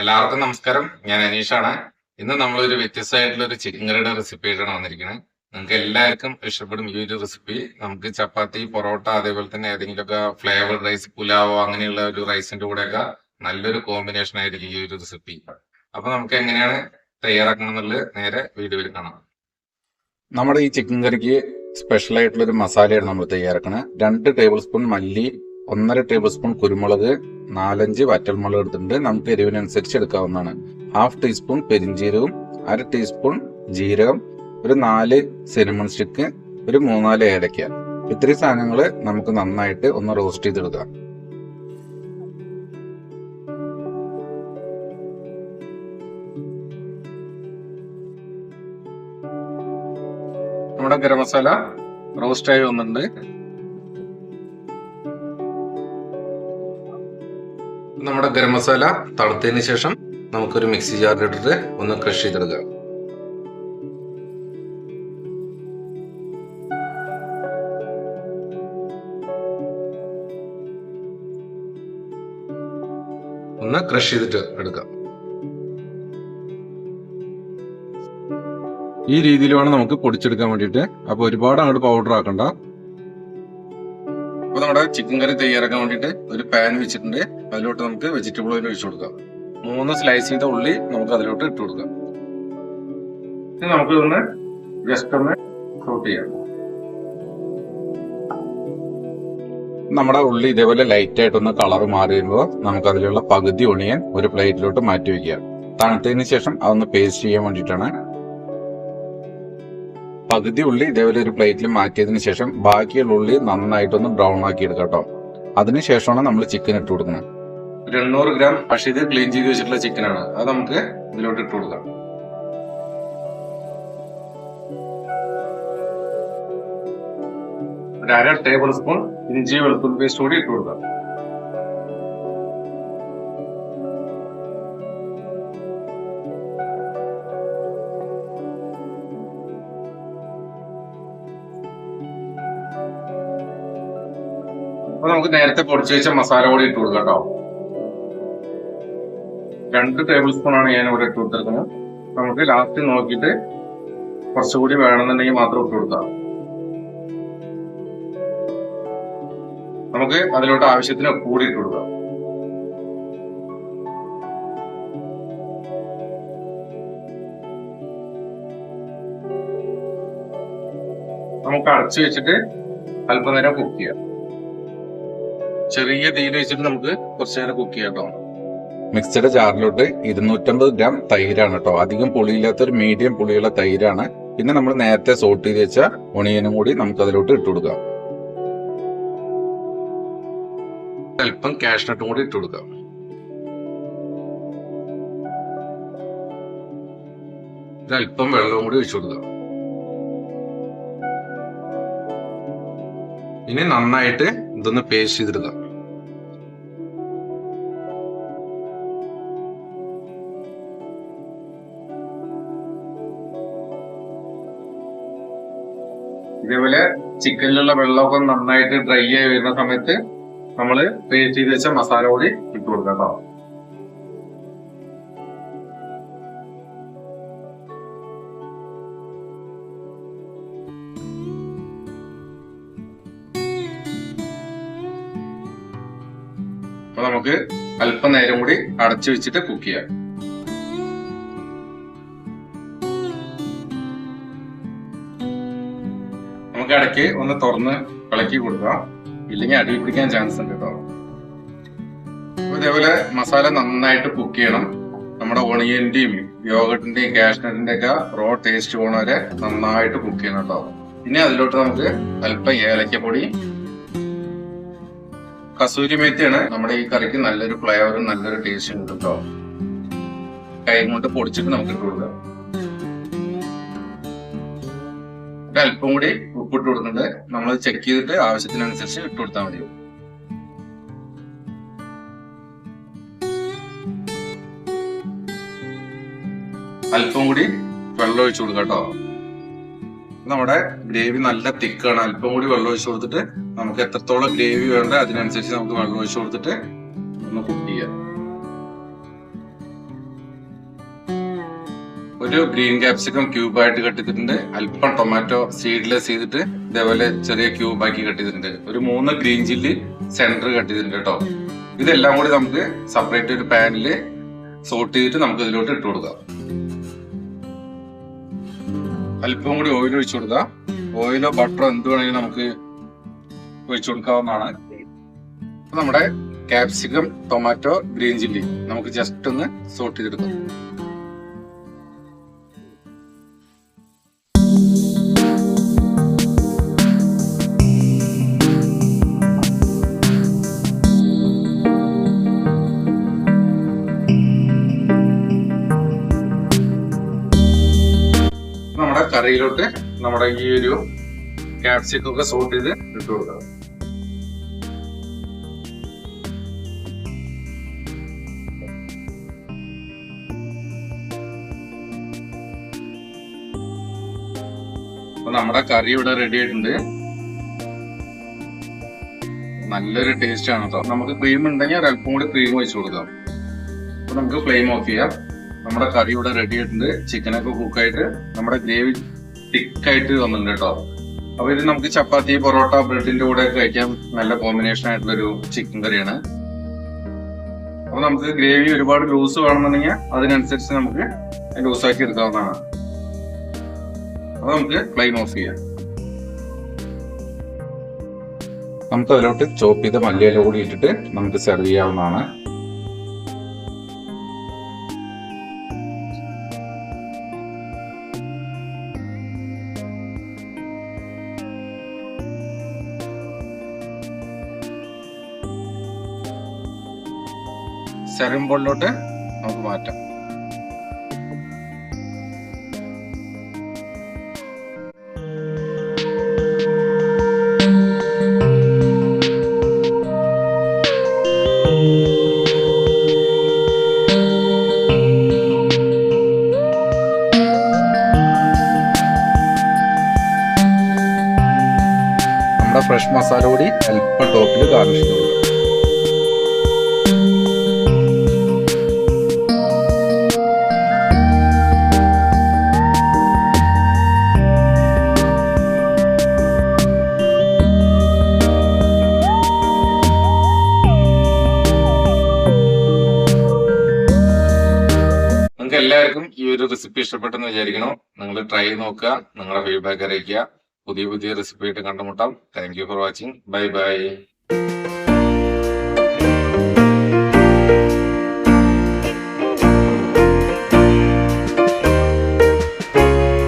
എല്ലാവർക്കും നമസ്കാരം. ഞാൻ അനീഷാണ്. ഇന്ന് നമ്മളൊരു വ്യത്യസ്തമായിട്ടുള്ള ഒരു ചിക്കൻ കറിയുടെ റെസിപ്പി ആയിട്ടാണ് വന്നിരിക്കുന്നത്. നിങ്ങൾക്ക് എല്ലാവർക്കും ഇഷ്ടപ്പെടും ഈ ഒരു റെസിപ്പി. നമുക്ക് ചപ്പാത്തി, പൊറോട്ട, അതേപോലെ തന്നെ ഏതെങ്കിലുമൊക്കെ ഫ്ലേവർഡ് റൈസ്, പുലാവോ അങ്ങനെയുള്ള ഒരു റൈസിന്റെ കൂടെയൊക്കെ നല്ലൊരു കോമ്പിനേഷൻ ആയിരിക്കും ഈ ഒരു റെസിപ്പി. അപ്പൊ നമുക്ക് എങ്ങനെയാണ് തയ്യാറാക്കണം എന്നുള്ളത് നേരെ വീഡിയോയിൽ കാണാം. നമ്മുടെ ഈ ചിക്കൻ കറിക്ക് സ്പെഷ്യൽ ആയിട്ടുള്ള ഒരു മസാലയാണ് നമ്മൾ തയ്യാറാക്കുന്നത്. 2 ടേബിൾ സ്പൂൺ മല്ലി, 1.5 ടേബിൾ സ്പൂൺ കുരുമുളക്, 4-5 വറ്റൽമുളക് എടുത്തിട്ടുണ്ട്. നമുക്ക് എരിവിനനുസരിച്ച് എടുക്കാവുന്നതാണ്. 1/2 ടീസ്പൂൺ പെരിഞ്ജീരകവും, 1/2 ടീസ്പൂൺ ജീരകം, ഒരു 4 സിനമൺ സ്റ്റിക്ക്, ഒരു 3-4 ഏലക്ക. ഇത്രയും സാധനങ്ങൾ നമുക്ക് നന്നായിട്ട് ഒന്ന് റോസ്റ്റ് ചെയ്തെടുക്കാം. നമ്മുടെ ഗരം മസാല റോസ്റ്റ് ആയി വന്നിട്ടുണ്ട്. നമ്മുടെ ഗരം മസാല തണുത്തതിന് ശേഷം നമുക്കൊരു മിക്സി ജാറിലിട്ടിട്ട് ഒന്ന് ക്രഷ് ചെയ്തെടുക്കാം. ഒന്ന് ക്രഷ് ചെയ്തിട്ട് എടുക്കാം. ഈ രീതിയിൽ വേണം നമുക്ക് പൊടിച്ചെടുക്കാൻ വേണ്ടിയിട്ട്. അപ്പൊ ഒരുപാട് അങ്ങോട്ട് പൗഡർ ആക്കണ്ട. അപ്പൊ നമ്മുടെ ചിക്കൻ കറി തയ്യാറാക്കാൻ വേണ്ടിയിട്ട് ഒരു പാൻ വെച്ചിട്ടുണ്ട്. അതിലോട്ട് നമുക്ക് വെജിറ്റബിൾ ഓയിൽ ഒഴിച്ചു കൊടുക്കാം. 3 സ്ലൈസ് ചെയ്ത ഉള്ളി നമുക്ക് അതിലോട്ട് ഇട്ട് കൊടുക്കാം. ഇനി നമുക്ക് ഒന്ന് ജസ്റ്റ് ഒന്ന് സോട്ട് ചെയ്യാം. നമ്മുടെ ഉള്ളി ഇതേപോലെ ലൈറ്റ് ആയിട്ടൊന്ന് കളർ മാറി വരുമ്പോൾ നമുക്ക് അതിലുള്ള പകുതി ഒണിയൻ ഒരു പ്ലേറ്റിലോട്ട് മാറ്റി വെക്കുക. തണുത്തതിന് ശേഷം അതൊന്ന് പേസ്റ്റ് ചെയ്യാൻ വേണ്ടിയിട്ടാണ്. പകുതി ഉള്ളി ഇതേപോലെ ഒരു പ്ലേറ്റിൽ മാറ്റിയതിനു ശേഷം ബാക്കിയുള്ള ഉള്ളി നന്നായിട്ടൊന്ന് ബ്രൗൺ ആക്കി എടുക്കാം കേട്ടോ. അതിനുശേഷമാണ് നമ്മൾ ചിക്കൻ ഇട്ട് കൊടുക്കുന്നത്. 200 ഗ്രാം പക്ഷേ ഇത് ക്ലീൻ ചെയ്ത് വെച്ചിട്ടുള്ള ചിക്കനാണ്. അത് നമുക്ക് ഇതിലോട്ട് ഇട്ട് കൊടുക്കാം. ഒരു 1/2 ടേബിൾ സ്പൂൺ ഇഞ്ചി വെളുത്തുള്ളി പേസ്റ്റ് കൂടി ഇട്ട് കൊടുക്കാം. അപ്പൊ നമുക്ക് നേരത്തെ പൊടിച്ചു വെച്ച മസാല കൂടി ഇട്ട് കൊടുക്കാം കേട്ടോ. 2 ടേബിൾ സ്പൂൺ ആണ് ഞാൻ ഇവിടെ ഇട്ട് കൊടുത്തിരിക്കുന്നത്. നമുക്ക് ലാസ്റ്റ് നോക്കിയിട്ട് കുറച്ചുകൂടി വേണമെന്നുണ്ടെങ്കിൽ മാത്രം ഇട്ട് കൊടുക്കാം. നമുക്ക് അതിലോട്ട് ആവശ്യത്തിന് ഉപ്പ് കൂടി ഇട്ട് കൊടുക്കാം. നമുക്ക് അടച്ചു വെച്ചിട്ട് അല്പനേരം കുക്ക് ചെയ്യാം. ചെറിയ തീയിൽ വെച്ചിട്ട് നമുക്ക് കുറച്ചു നേരം കുക്ക് ചെയ്യാം കേട്ടോ. മിക്സഡ് ജാറിലോട്ട് 250 ഗ്രാം തൈരാണ് കേട്ടോ. അധികം പുളിയില്ലാത്ത ഒരു മീഡിയം പുളിയുള്ള തൈരാണ്. പിന്നെ നമ്മൾ നേരത്തെ സോട്ട് ചെയ്ത് വെച്ച ഒണിയനും കൂടി നമുക്ക് അതിലോട്ട് ഇട്ട് കൊടുക്കാം. അല്പം കാഷ്നട്ടും കൂടി ഇട്ട് കൊടുക്കാം. അല്പം വെള്ളവും കൂടി ഒഴിച്ചു കൊടുക്കാം. ഇനി നന്നായിട്ട് ഇതൊന്ന് പേസ്റ്റ് ചെയ്തെടുക്കാം. ഇതേപോലെ ചിക്കനിലുള്ള വെള്ളമൊക്കെ നന്നായിട്ട് ഡ്രൈ ആയി വരുന്ന സമയത്ത് നമ്മള് പേസ്റ്റ് ചെയ്ത് വെച്ച മസാല കൂടി ഇട്ട് കൊടുക്കാം കേട്ടോ. അപ്പൊ നമുക്ക് അല്പം നേരം കൂടി അടച്ചു വെച്ചിട്ട് കുക്ക് ചെയ്യാം. നമുക്ക് ഇടയ്ക്ക് ഒന്ന് തുറന്ന് ഇളക്കി കൊടുക്കാം. ഇല്ലെങ്കിൽ അടി പിടിക്കാൻ ചാൻസ് ഉണ്ട് കേട്ടോ. അപ്പൊ ഇതേപോലെ മസാല നന്നായിട്ട് കുക്ക് ചെയ്യണം. നമ്മുടെ ഒണിയന്റെയും യോഗട്ടിന്റെയും കാഷ്നട്ടിന്റെ ഒക്കെ റോ ടേസ്റ്റ് പോണ വരെ നന്നായിട്ട് കുക്ക് ചെയ്യണം കേട്ടോ. ഇനി അതിലോട്ട് നമുക്ക് അല്പം ഏലക്കപ്പൊടി, കസൂരി മേത്തിയാണ് നമ്മുടെ ഈ കറിക്ക് നല്ലൊരു ഫ്ലേവറും നല്ലൊരു ടേസ്റ്റും കിട്ടും കേട്ടോ. കൈ കൊണ്ട് പൊടിച്ചിട്ട് നമുക്ക് ഇട്ട് കൊടുക്കാം. അല്പം കൂടി ഉപ്പിട്ട് കൊടുക്കുന്നുണ്ട്. നമ്മൾ ചെക്ക് ചെയ്തിട്ട് ആവശ്യത്തിനനുസരിച്ച് ഇട്ട് കൊടുത്താൽ മതി. അല്പം കൂടി വെള്ളം ഒഴിച്ചു കൊടുക്കാം കേട്ടോ. നമ്മുടെ ഗ്രേവി നല്ല തിക്കാണ്. അല്പം കൂടി വെള്ളം ഒഴിച്ചു കൊടുത്തിട്ട് നമുക്ക് എത്രത്തോളം ഗ്രേവി വേണ്ട അതിനനുസരിച്ച് നമുക്ക് വെള്ളം ഒഴിച്ചു കൊടുത്തിട്ട് ഒന്ന് കുക്ക് ചെയ്യാം. ഒരു ഗ്രീൻ ക്യാപ്സിക്കം ക്യൂബായിട്ട് കട്ട് ചെയ്തിട്ടുണ്ട്. അല്പം ടൊമാറ്റോ സീഡ്ലെസ് ചെയ്തിട്ട് ഇതേപോലെ ചെറിയ ക്യൂബാക്കി കട്ട് ചെയ്തിട്ടുണ്ട്. ഒരു 3 ഗ്രീൻ ചില്ലി സെന്റർ കട്ട് ചെയ്തിട്ടുണ്ട് കേട്ടോ. ഇതെല്ലാം കൂടി നമുക്ക് സെപ്പറേറ്റ് ഒരു പാനില് സോട്ട് ചെയ്തിട്ട് നമുക്ക് ഇതിലോട്ട് ഇട്ട് കൊടുക്കാം. അല്പം കൂടി ഓയിൽ ഒഴിച്ചു കൊടുക്കാം. ഓയിലോ ബട്ടറോ എന്ത് വേണമെങ്കിലും നമുക്ക് ഒഴിച്ചു കൊടുക്കാവുന്നതാണ്. നമ്മുടെ ക്യാപ്സിക്കം, ടൊമാറ്റോ, ഗ്രീൻ ചില്ലി നമുക്ക് ജസ്റ്റ് ഒന്ന് സോട്ട് ചെയ്തെടുക്കാം. നമ്മുടെ കറിയിലോട്ട് നമ്മുടെ ഈ ഒരു ക്യാപ്സിക്കം ഒക്കെ സോട്ട് ചെയ്ത് ഇട്ട് കൊടുക്കാം. അപ്പൊ നമ്മുടെ കറി ഇവിടെ റെഡി ആയിട്ടുണ്ട്. നല്ലൊരു ടേസ്റ്റ് ആണ് കേട്ടോ. നമുക്ക് ക്രീം ഉണ്ടെങ്കിൽ ഒരല്പം കൂടി ക്രീം ഒഴിച്ചു കൊടുക്കാം. അപ്പൊ നമുക്ക് ഫ്ലെയിം ഓഫ് ചെയ്യാം. നമ്മുടെ കറി ഇവിടെ റെഡി ആയിട്ടുണ്ട്. ചിക്കനൊക്കെ കുക്കായിട്ട് നമ്മുടെ ഗ്രേവി തിക്കായിട്ട് വന്നിട്ടുണ്ട് കേട്ടോ. അപ്പൊ ഇത് നമുക്ക് ചപ്പാത്തി, പൊറോട്ട, ബ്രെഡിന്റെ കൂടെ കഴിക്കാൻ നല്ല കോമ്പിനേഷൻ ആയിട്ടുള്ളൊരു ചിക്കൻ കറിയാണ്. അപ്പൊ നമുക്ക് ഗ്രേവി ഒരുപാട് ലൂസ് വേണമെന്നുണ്ടെങ്കിൽ അതിനനുസരിച്ച് നമുക്ക് ലൂസാക്കി എടുക്കാവുന്നതാണ്. അപ്പൊ നമുക്ക് ഫ്ലെയിം ഓഫ് ചെയ്യാം. നമുക്ക് അതിലോട്ട് ചോപ്പ് ചെയ്ത മല്ലിയില കൂടി ഇട്ടിട്ട് നമുക്ക് സെർവ് ചെയ്യാവുന്നതാണ്. സെർവിംഗ് ബോളിലോട്ട് നമുക്ക് മാറ്റാം. നമ്മുടെ ഫ്രഷ് മസാല കൂടി അല്പം ടോപ്പിൽ ഗാർണിഷ് ചെയ്ത് കൊടുക്കാം. നിങ്ങൾക്ക് എല്ലാവർക്കും ഈ ഒരു റെസിപ്പി ഇഷ്ടപ്പെട്ടെന്ന് വിചാരിക്കണം. നിങ്ങൾ ട്രൈ ചെയ്ത് നോക്കുക, നിങ്ങളുടെ ഫീഡ്ബാക്ക് അറിയിക്കുക. പുതിയ പുതിയ റെസിപ്പി ആയിട്ട് കണ്ടുമുട്ടാം. Thank you for watching. Bye bye.